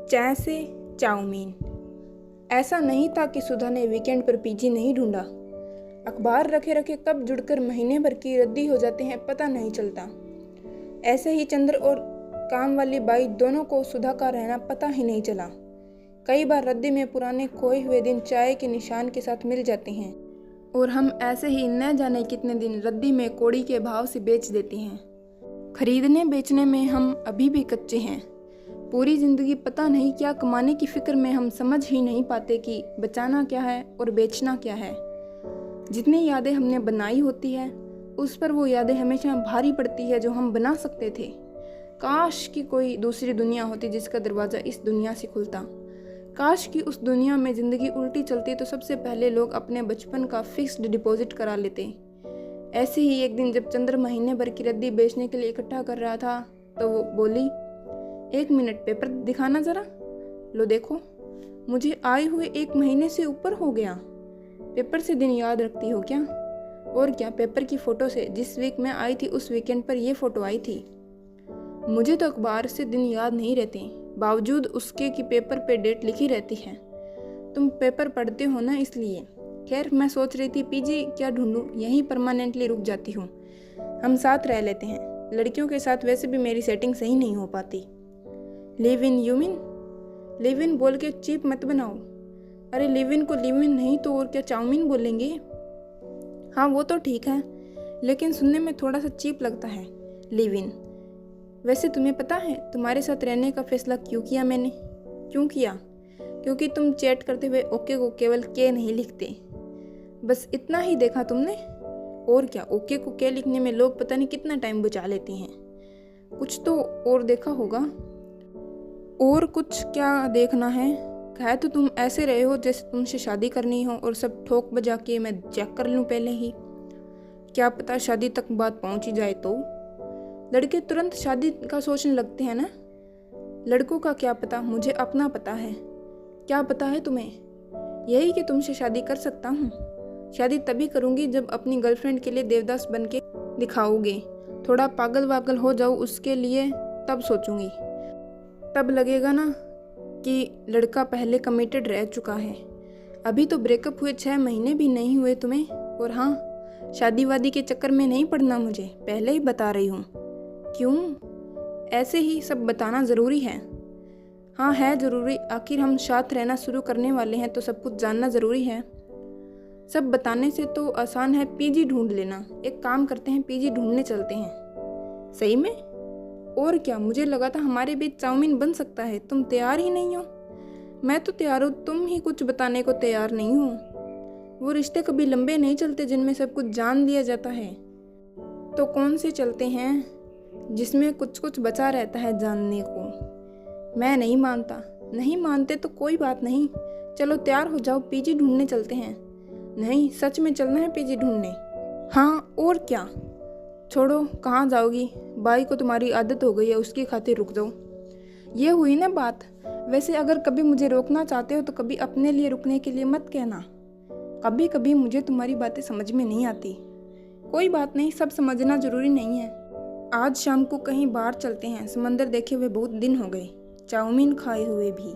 चाय से चाउमीन। ऐसा नहीं था कि सुधा ने वीकेंड पर पीजी नहीं ढूंढा। अखबार रखे रखे कब जुड़कर महीने भर की रद्दी हो जाते हैं पता नहीं चलता। ऐसे ही चंद्र और काम वाली बाई दोनों को सुधा का रहना पता ही नहीं चला। कई बार रद्दी में पुराने खोए हुए दिन चाय के निशान के साथ मिल जाते हैं और हम ऐसे ही न जाने कितने दिन रद्दी में कौड़ी के भाव से बेच देते हैं। खरीदने बेचने में हम अभी भी कच्चे हैं। पूरी जिंदगी पता नहीं क्या कमाने की फिक्र में हम समझ ही नहीं पाते कि बचाना क्या है और बेचना क्या है। जितनी यादें हमने बनाई होती है उस पर वो यादें हमेशा भारी पड़ती है जो हम बना सकते थे। काश कि कोई दूसरी दुनिया होती जिसका दरवाज़ा इस दुनिया से खुलता। काश कि उस दुनिया में ज़िंदगी उल्टी चलती तो सबसे पहले लोग अपने बचपन का फिक्स्ड डिपॉजिट करा लेते। ऐसे ही एक दिन जब चंद्र महीने भर की रद्दी बेचने के लिए इकट्ठा कर रहा था तो वो बोली, 1 मिनट पेपर दिखाना ज़रा। लो देखो, मुझे आए हुए 1 महीने से ऊपर हो गया। पेपर से दिन याद रखती हो क्या? और क्या, पेपर की फ़ोटो से जिस वीक में आई थी उस वीकेंड पर ये फ़ोटो आई थी। मुझे तो अखबार से दिन याद नहीं रहते, बावजूद उसके कि पेपर पे डेट लिखी रहती है। तुम पेपर पढ़ते हो ना इसलिए। खैर, मैं सोच रही थी पीजी क्या ढूंढूं, यहीं परमानेंटली रुक जाती हूँ। हम साथ रह लेते हैं। लड़कियों के साथ वैसे भी मेरी सेटिंग सही नहीं हो पाती। Live in you mean? Live in बोल के चीप मत बनाओ। अरे लिव इन को लिव इन नहीं तो और क्या चाउमीन बोलेंगे? हाँ वो तो ठीक है, लेकिन सुनने में थोड़ा सा चीप लगता है लिव इन। वैसे तुम्हें पता है तुम्हारे साथ रहने का फैसला क्यों किया मैंने? क्यों किया? क्योंकि तुम चैट करते हुए ओके को केवल के नहीं लिखते। बस इतना ही देखा तुमने? और क्या, ओके को के लिखने में लोग पता नहीं कितना टाइम बचा लेते हैं। कुछ तो और देखा होगा। और कुछ क्या देखना है? कहे तो तुम ऐसे रहे हो जैसे तुमसे शादी करनी हो और सब ठोक बजा के मैं चेक कर लूँ पहले ही। क्या पता शादी तक बात पहुँच ही जाए तो। लड़के तुरंत शादी का सोचने लगते हैं ना। लड़कों का क्या पता, मुझे अपना पता है। क्या पता है तुम्हें? यही कि तुमसे शादी कर सकता हूँ। शादी तभी करूँगी जब अपनी गर्लफ्रेंड के लिए देवदास बन के दिखाओगे। थोड़ा पागल वागल हो जाओ उसके लिए, तब सोचूंगी। तब लगेगा ना कि लड़का पहले कमिटेड रह चुका है। अभी तो ब्रेकअप हुए 6 महीने भी नहीं हुए तुम्हें। और हाँ, शादी वादी के चक्कर में नहीं पड़ना मुझे, पहले ही बता रही हूँ। क्यों? ऐसे ही सब बताना ज़रूरी है। हाँ है ज़रूरी, आखिर हम साथ रहना शुरू करने वाले हैं तो सब कुछ जानना ज़रूरी है। सब बताने से तो आसान है पीजी ढूंढ लेना। एक काम करते हैं, पीजी ढूंढने चलते हैं। सही में? और क्या, मुझे लगा था हमारे बीच चाउमीन बन सकता है। तुम तैयार ही नहीं हो। मैं तो तैयार हूँ, तुम ही कुछ बताने को तैयार नहीं हो। वो रिश्ते कभी लंबे नहीं चलते जिनमें सब कुछ जान लिया जाता है। तो कौन से चलते हैं जिसमें कुछ कुछ बचा रहता है जानने को? मैं नहीं मानता। नहीं मानते तो कोई बात नहीं, चलो तैयार हो जाओ, पीजी ढूंढने चलते हैं। नहीं, सच में चलना है पीजी ढूंढने। हाँ और क्या। छोड़ो, कहाँ जाओगी? बाई को तुम्हारी आदत हो गई है, उसकी खातिर रुक जाओ। ये हुई ना बात। वैसे अगर कभी मुझे रोकना चाहते हो तो कभी अपने लिए रुकने के लिए मत कहना। कभी कभी मुझे तुम्हारी बातें समझ में नहीं आती। कोई बात नहीं, सब समझना जरूरी नहीं है। आज शाम को कहीं बाहर चलते हैं। समंदर देखे हुए बहुत दिन हो गए, चाउमीन खाए हुए भी।